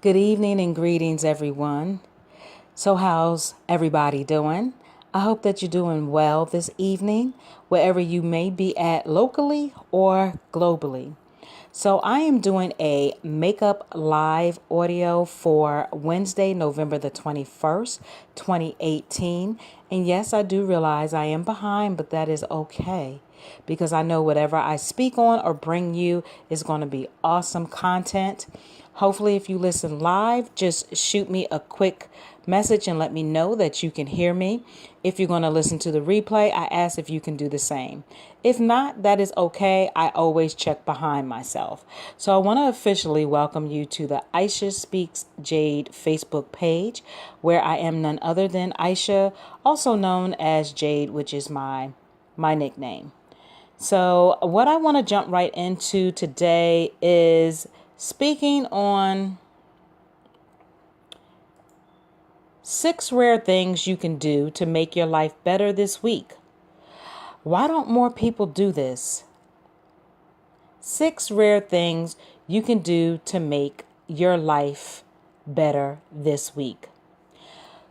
Good evening and greetings, everyone. So, how's everybody doing? I hope that you're doing well this evening, wherever you may be at locally or globally. So, I am doing a makeup live audio for Wednesday, November the 21st, 2018. And yes, I do realize I am behind, but that is okay because I know whatever I speak on or bring you is going to be awesome content. Hopefully, if you listen live, just shoot me a quick message and let me know that you can hear me. If you're going to listen to the replay, I ask if you can do the same. If not, that is okay. I always check behind myself. So I want to officially welcome you to the Aisha Speaks Jade Facebook page, where I am none other than Aisha, also known as Jade, which is my nickname. So what I want to jump right into today is speaking on 6 rare things you can do to make your life better this week. Why don't more people do this? 6 rare things you can do to make your life better this week.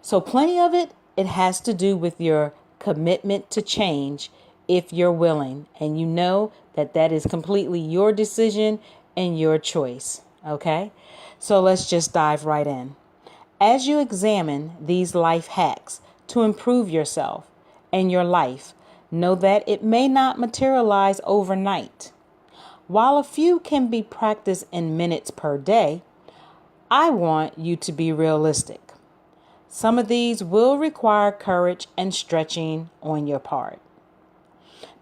So plenty of it has to do with your commitment to change if you're willing. And you know that is completely your decision and your choice. Okay? So let's just dive right in. As you examine these life hacks to improve yourself and your life, know that it may not materialize overnight. While a few can be practiced in minutes per day, I want you to be realistic. Some of these will require courage and stretching on your part.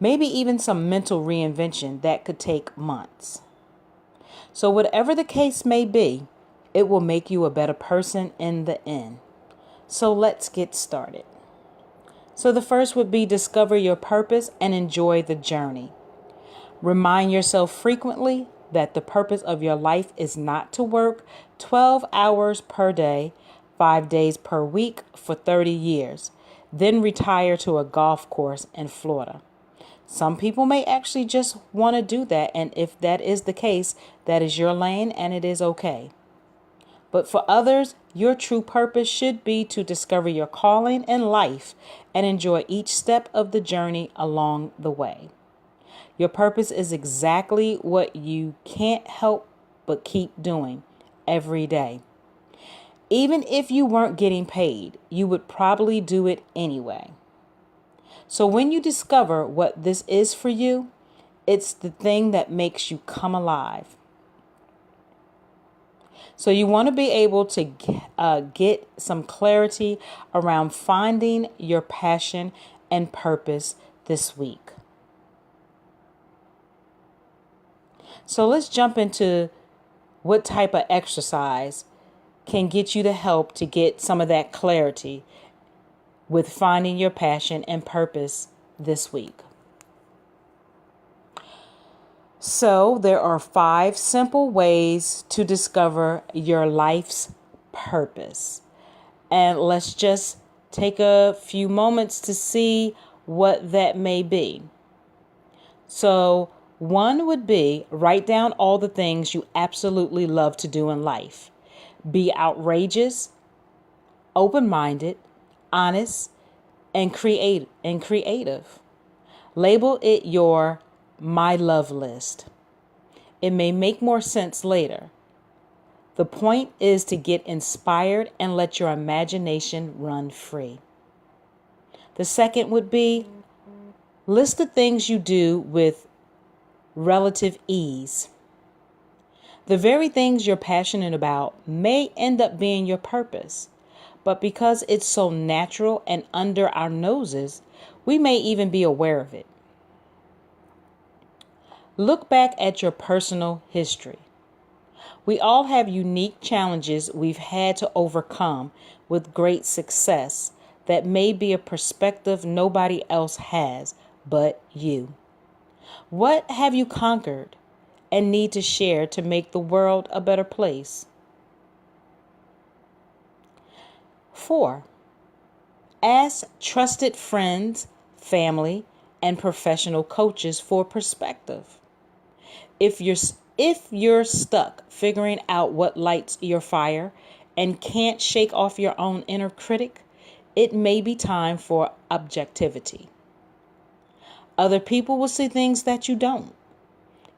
Maybe even some mental reinvention that could take months. So whatever the case may be, it will make you a better person in the end. So let's get started. So the first would be discover your purpose and enjoy the journey. Remind yourself frequently that the purpose of your life is not to work 12 hours per day, 5 days per week for 30 years, then retire to a golf course in Florida. Some people may actually just want to do that, and if that is the case, that is your lane and it is okay. But for others, your true purpose should be to discover your calling in life and enjoy each step of the journey along the way. Your purpose is exactly what you can't help but keep doing every day. Even if you weren't getting paid, you would probably do it anyway. So when you discover what this is for you, it's the thing that makes you come alive. So you want to be able to get some clarity around finding your passion and purpose this week. So let's jump into what type of exercise can get you the help to get some of that clarity with finding your passion and purpose this week. So there are 5 simple ways to discover your life's purpose. And let's just take a few moments to see what that may be. So one would be write down all the things you absolutely love to do in life. Be outrageous, open-minded, honest, and creative. Label it your My Love List. It may make more sense later. The point is to get inspired and let your imagination run free. The second would be list the things you do with relative ease. The very things you're passionate about may end up being your purpose, but because it's so natural and under our noses, we may even be aware of it. Look back at your personal history. We all have unique challenges we've had to overcome with great success that may be a perspective nobody else has but you. What have you conquered and need to share to make the world a better place? 4. Ask trusted friends, family, and professional coaches for perspective. If If you're stuck figuring out what lights your fire and can't shake off your own inner critic, it may be time for objectivity. Other people will see things that you don't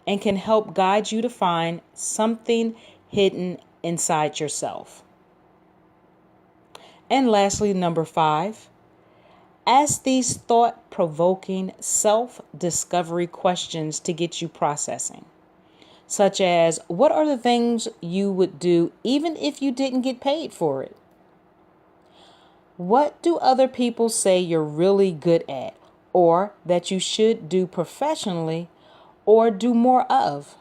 and can help guide you to find something hidden inside yourself. And lastly, number 5, ask these thought-provoking self-discovery questions to get you processing, such as, what are the things you would do even if you didn't get paid for it? What do other people say you're really good at, or that you should do professionally or do more of?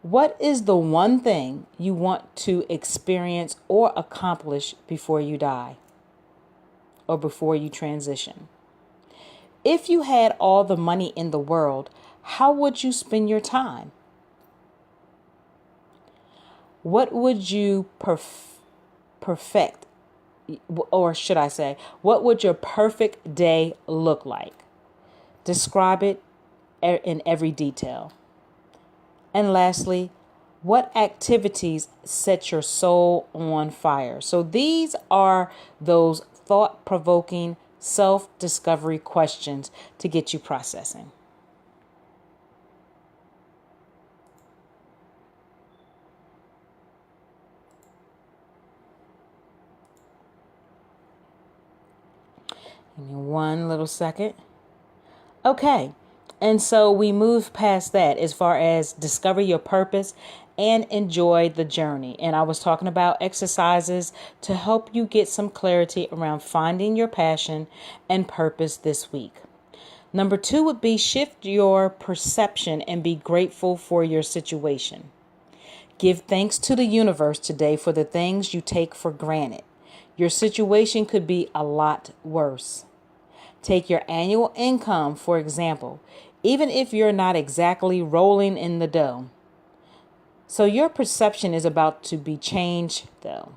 What is the one thing you want to experience or accomplish before you die or before you transition? If you had all the money in the world, how would you spend your time? What would you perfect? Or should I say, what would your perfect day look like? Describe it in every detail. And lastly, what activities set your soul on fire? So these are those thought-provoking self-discovery questions to get you processing. Give me one little second. Okay. And so we move past that as far as discover your purpose and enjoy the journey. And I was talking about exercises to help you get some clarity around finding your passion and purpose this week. Number 2 would be shift your perception and be grateful for your situation. Give thanks to the universe today for the things you take for granted. Your situation could be a lot worse. Take your annual income, for example, even if you're not exactly rolling in the dough. So your perception is about to be changed, though.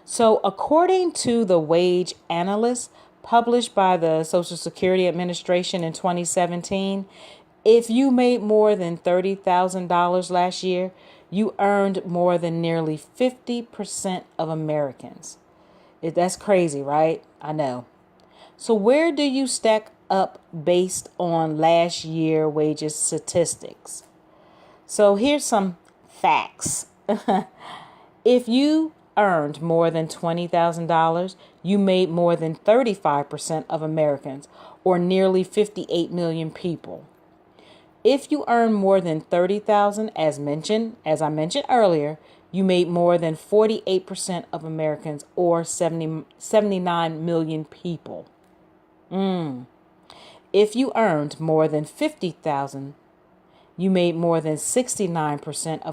So according to the wage analyst published by the Social Security Administration in 2017, if you made more than $30,000 last year, you earned more than nearly 50% of Americans. That's crazy, right? I know. So where do you stack up based on last year wages statistics? So here's some facts. If you earned more than $20,000, you made more than 35% of Americans, or nearly 58 million people. If you earn more than $30,000, as I mentioned earlier, you made more than 48% of Americans, or 79 million people. If you earned more than $50,000, you made more than 69% of